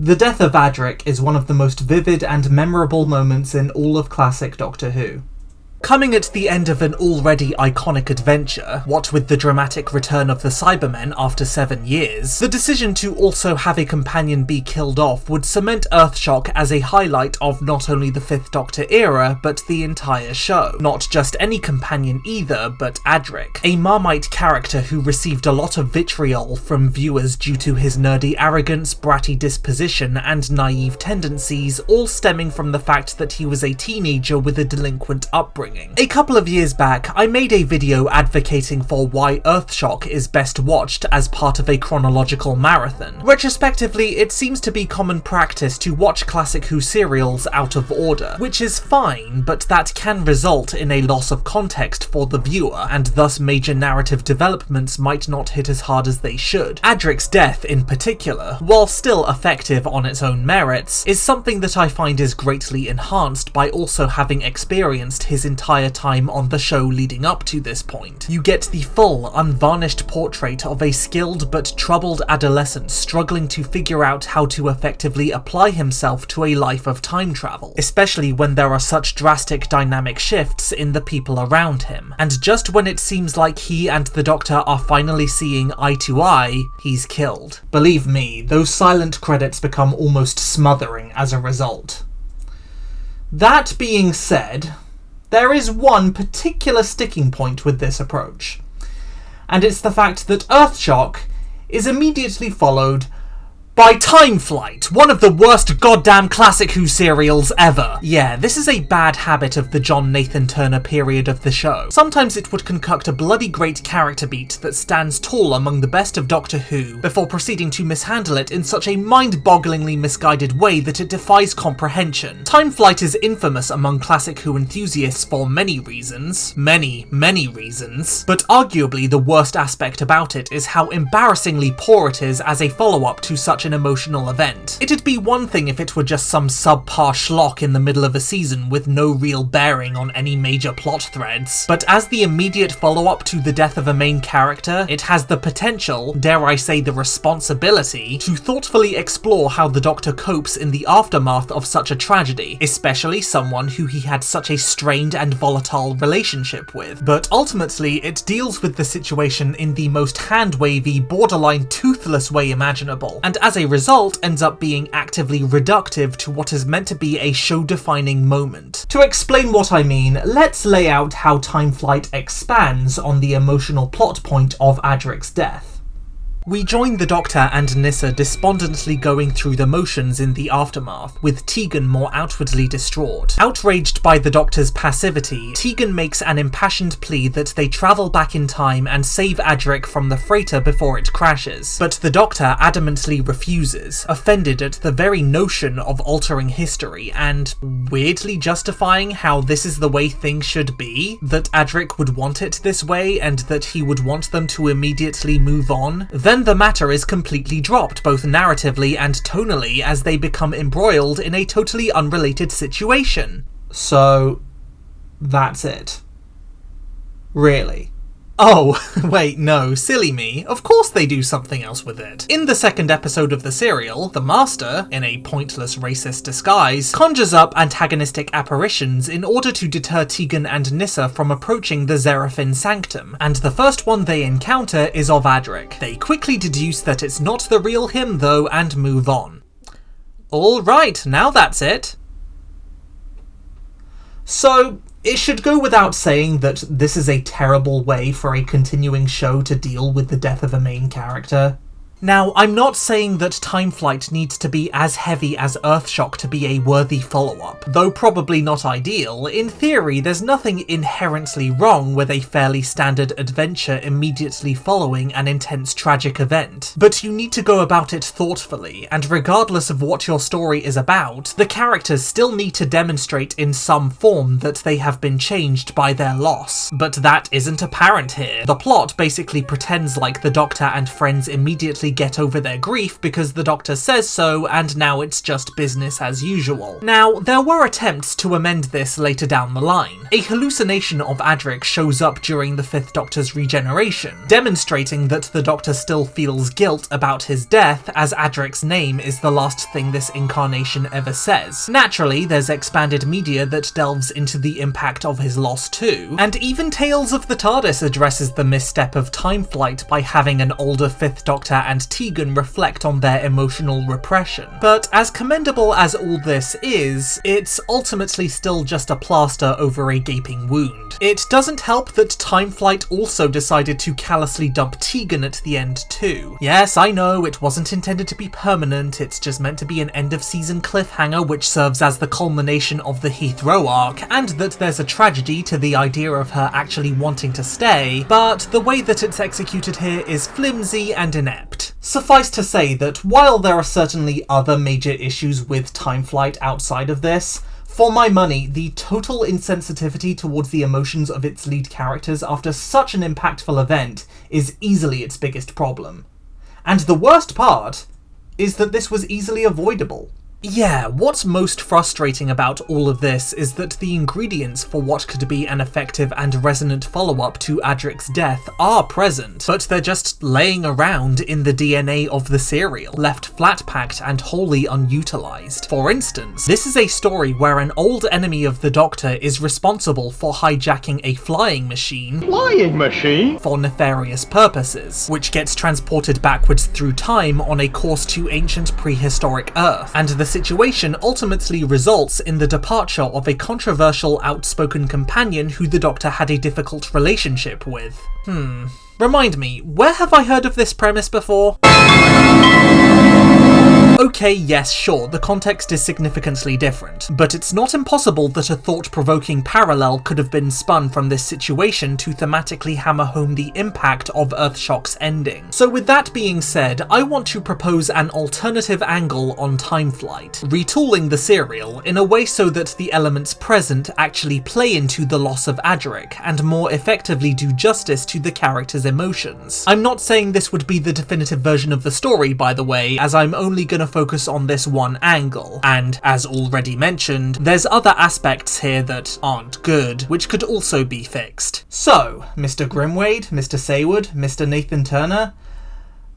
The death of Adric is one of the most vivid and memorable moments in all of classic Doctor Who. Coming at the end of an already iconic adventure, what with the dramatic return of the Cybermen after 7 years, the decision to also have a companion be killed off would cement Earthshock as a highlight of not only the 5th Doctor era, but the entire show. Not just any companion either, but Adric, a Marmite character who received a lot of vitriol from viewers due to his nerdy arrogance, bratty disposition, and naive tendencies, all stemming from the fact that he was a teenager with a delinquent upbringing. A couple of years back, I made a video advocating for why Earthshock is best watched as part of a chronological marathon. Retrospectively, it seems to be common practice to watch classic Who serials out of order, which is fine, but that can result in a loss of context for the viewer, and thus major narrative developments might not hit as hard as they should. Adric's death, in particular, while still effective on its own merits, is something that I find is greatly enhanced by also having experienced his entire time on the show leading up to this point. You get the full, unvarnished portrait of a skilled but troubled adolescent struggling to figure out how to effectively apply himself to a life of time travel, especially when there are such drastic dynamic shifts in the people around him. And just when it seems like he and the Doctor are finally seeing eye to eye, he's killed. Believe me, those silent credits become almost smothering as a result. That being said, there is one particular sticking point with this approach, and it's the fact that Earthshock is immediately followed by Time Flight, one of the worst goddamn classic Who serials ever. Yeah, this is a bad habit of the John Nathan Turner period of the show. Sometimes it would concoct a bloody great character beat that stands tall among the best of Doctor Who, before proceeding to mishandle it in such a mind-bogglingly misguided way that it defies comprehension. Time Flight is infamous among classic Who enthusiasts for many reasons. Many reasons. But arguably the worst aspect about it is how embarrassingly poor it is as a follow-up to such an emotional event. It'd be one thing if it were just some subpar schlock in the middle of a season with no real bearing on any major plot threads, but as the immediate follow-up to the death of a main character, it has the potential, dare I say the responsibility, to thoughtfully explore how the Doctor copes in the aftermath of such a tragedy, especially someone who he had such a strained and volatile relationship with. But ultimately, it deals with the situation in the most hand-wavy, borderline toothless way imaginable, and as a result ends up being actively reductive to what is meant to be a show-defining moment. To explain what I mean, let's lay out how Time Flight expands on the emotional plot point of Adric's death. We join the Doctor and Nyssa despondently going through the motions in the aftermath, with Tegan more outwardly distraught. Outraged by the Doctor's passivity, Tegan makes an impassioned plea that they travel back in time and save Adric from the freighter before it crashes, but the Doctor adamantly refuses, offended at the very notion of altering history and weirdly justifying how this is the way things should be, that Adric would want it this way and that he would want them to immediately move on. Then the matter is completely dropped, both narratively and tonally, as they become embroiled in a totally unrelated situation. So, that's it. Really? Oh, wait, no, silly me. Of course they do something else with it. In the second episode of the serial, the Master, in a pointless racist disguise, conjures up antagonistic apparitions in order to deter Tegan and Nyssa from approaching the Zerafin Sanctum, and the first one they encounter is of Adric. They quickly deduce that it's not the real him though and move on. Alright, now that's it. So, it should go without saying that this is a terrible way for a continuing show to deal with the death of a main character. Now, I'm not saying that Time Flight needs to be as heavy as Earthshock to be a worthy follow-up, though probably not ideal. In theory, there's nothing inherently wrong with a fairly standard adventure immediately following an intense tragic event, but you need to go about it thoughtfully, and regardless of what your story is about, the characters still need to demonstrate in some form that they have been changed by their loss. But that isn't apparent here. The plot basically pretends like the Doctor and friends immediately obviously get over their grief because the Doctor says so, and now it's just business as usual. Now, there were attempts to amend this later down the line. A hallucination of Adric shows up during the Fifth Doctor's regeneration, demonstrating that the Doctor still feels guilt about his death, as Adric's name is the last thing this incarnation ever says. Naturally, there's expanded media that delves into the impact of his loss too, and even Tales of the TARDIS addresses the misstep of time flight by having an older Fifth Doctor and Tegan reflect on their emotional repression. But as commendable as all this is, it's ultimately still just a plaster over a gaping wound. It doesn't help that time flight also decided to callously dump Tegan at the end too. Yes, I know, it wasn't intended to be permanent, it's just meant to be an end-of-season cliffhanger which serves as the culmination of the Heathrow arc, and that there's a tragedy to the idea of her actually wanting to stay, but the way that it's executed here is flimsy and inept. Suffice to say that while there are certainly other major issues with time flight outside of this, for my money, the total insensitivity towards the emotions of its lead characters after such an impactful event is easily its biggest problem. And the worst part is that this was easily avoidable. Yeah, what's most frustrating about all of this is that the ingredients for what could be an effective and resonant follow-up to Adric's death are present, but they're just laying around in the DNA of the serial, left flat-packed and wholly unutilized. For instance, this is a story where an old enemy of the Doctor is responsible for hijacking a flying machine for nefarious purposes, which gets transported backwards through time on a course to ancient prehistoric Earth, and the situation ultimately results in the departure of a controversial, outspoken companion who the Doctor had a difficult relationship with. Remind me, where have I heard of this premise before? Okay, yes, sure, the context is significantly different, but it's not impossible that a thought-provoking parallel could have been spun from this situation to thematically hammer home the impact of Earthshock's ending. So with that being said, I want to propose an alternative angle on time flight, retooling the serial in a way so that the elements present actually play into the loss of Adric, and more effectively do justice to the character's emotions. I'm not saying this would be the definitive version of the story, by the way, as I'm only gonna focus on this one angle, and as already mentioned, there's other aspects here that aren't good, which could also be fixed. So, Mr. Grimwade, Mr. Saywood, Mr. Nathan Turner,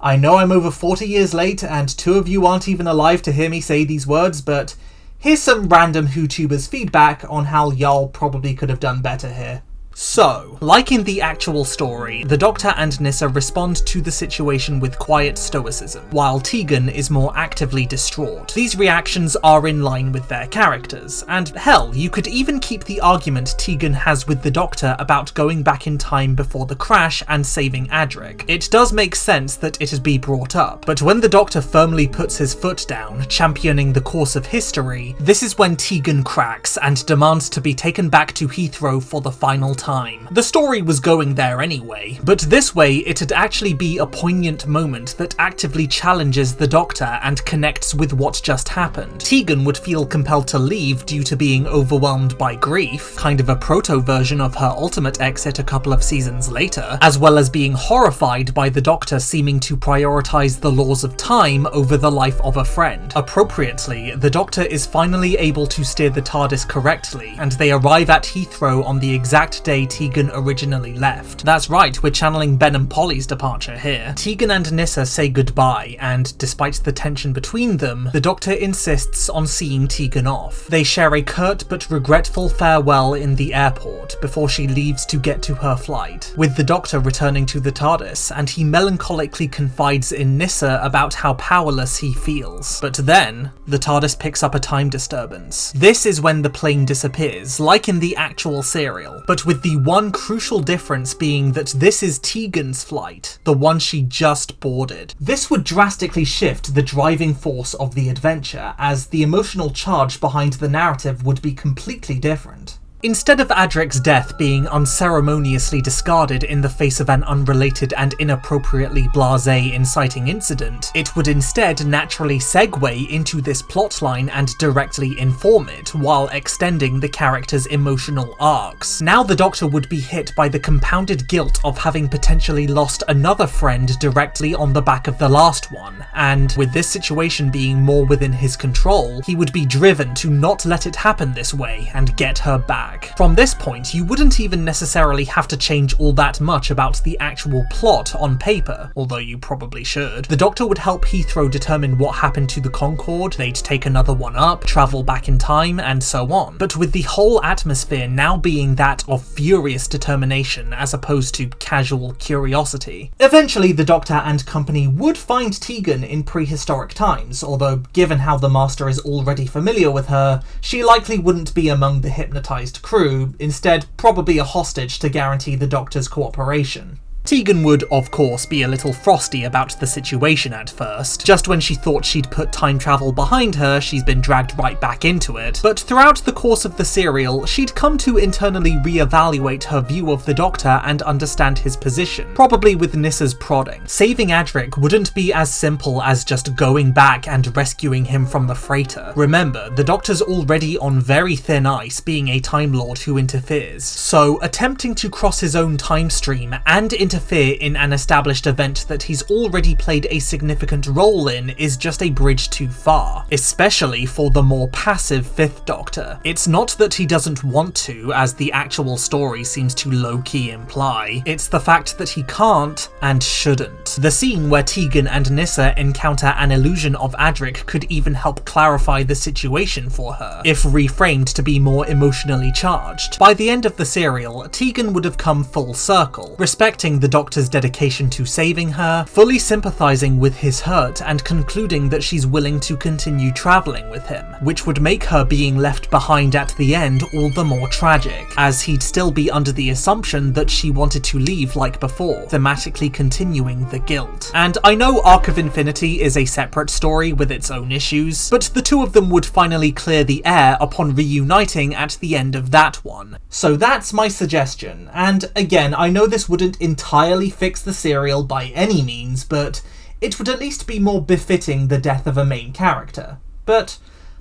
I know I'm over 40 years late and two of you aren't even alive to hear me say these words, but here's some random WhoTubers feedback on how y'all probably could have done better here. So, like in the actual story, the Doctor and Nyssa respond to the situation with quiet stoicism, while Tegan is more actively distraught. These reactions are in line with their characters, and hell, you could even keep the argument Tegan has with the Doctor about going back in time before the crash and saving Adric. It does make sense that it'd be brought up, but when the Doctor firmly puts his foot down, championing the course of history, this is when Tegan cracks and demands to be taken back to Heathrow for the final time. The story was going there anyway, but this way it'd actually be a poignant moment that actively challenges the Doctor and connects with what just happened. Tegan would feel compelled to leave due to being overwhelmed by grief, kind of a proto-version of her ultimate exit a couple of seasons later, as well as being horrified by the Doctor seeming to prioritize the laws of time over the life of a friend. Appropriately, the Doctor is finally able to steer the TARDIS correctly, and they arrive at Heathrow on the exact day Tegan originally left. That's right, we're channeling Ben and Polly's departure here. Tegan and Nyssa say goodbye, and despite the tension between them, the Doctor insists on seeing Tegan off. They share a curt but regretful farewell in the airport before she leaves to get to her flight, with the Doctor returning to the TARDIS, and he melancholically confides in Nyssa about how powerless he feels. But then, the TARDIS picks up a time disturbance. This is when the plane disappears, like in the actual serial, but with the one crucial difference being that this is Tegan's flight, the one she just boarded. This would drastically shift the driving force of the adventure, as the emotional charge behind the narrative would be completely different. Instead of Adric's death being unceremoniously discarded in the face of an unrelated and inappropriately blasé inciting incident, it would instead naturally segue into this plotline and directly inform it, while extending the character's emotional arcs. Now the Doctor would be hit by the compounded guilt of having potentially lost another friend directly on the back of the last one, and with this situation being more within his control, he would be driven to not let it happen this way and get her back. From this point, you wouldn't even necessarily have to change all that much about the actual plot on paper, although you probably should. The Doctor would help Heathrow determine what happened to the Concorde, they'd take another one up, travel back in time, and so on. But with the whole atmosphere now being that of furious determination as opposed to casual curiosity. Eventually, the Doctor and company would find Tegan in prehistoric times, although given how the Master is already familiar with her, she likely wouldn't be among the hypnotized crew, instead probably a hostage to guarantee the Doctor's cooperation. Tegan would, of course, be a little frosty about the situation at first. Just when she thought she'd put time travel behind her, she's been dragged right back into it. But throughout the course of the serial, she'd come to internally reevaluate her view of the Doctor and understand his position, probably with Nissa's prodding. Saving Adric wouldn't be as simple as just going back and rescuing him from the freighter. Remember, the Doctor's already on very thin ice, being a Time Lord who interferes, so attempting to cross his own time stream and interfere in an established event that he's already played a significant role in is just a bridge too far, especially for the more passive Fifth Doctor. It's not that he doesn't want to, as the actual story seems to low-key imply, it's the fact that he can't and shouldn't. The scene where Tegan and Nyssa encounter an illusion of Adric could even help clarify the situation for her, if reframed to be more emotionally charged. By the end of the serial, Tegan would have come full circle, respecting the Doctor's dedication to saving her, fully sympathising with his hurt and concluding that she's willing to continue travelling with him, which would make her being left behind at the end all the more tragic, as he'd still be under the assumption that she wanted to leave like before, thematically continuing the guilt. And I know Arc of Infinity is a separate story with its own issues, but the two of them would finally clear the air upon reuniting at the end of that one. So that's my suggestion, and again, I know this wouldn't entirely fix the serial by any means, but it would at least be more befitting the death of a main character. But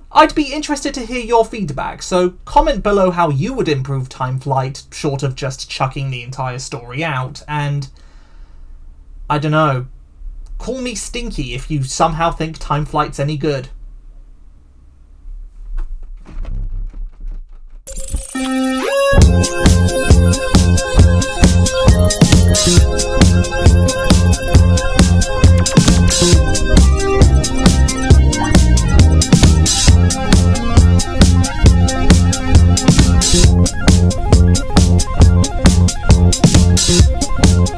I'd be interested to hear your feedback, so comment below how you would improve time flight, short of just chucking the entire story out, and I don't know, call me stinky if you somehow think time flight's any good.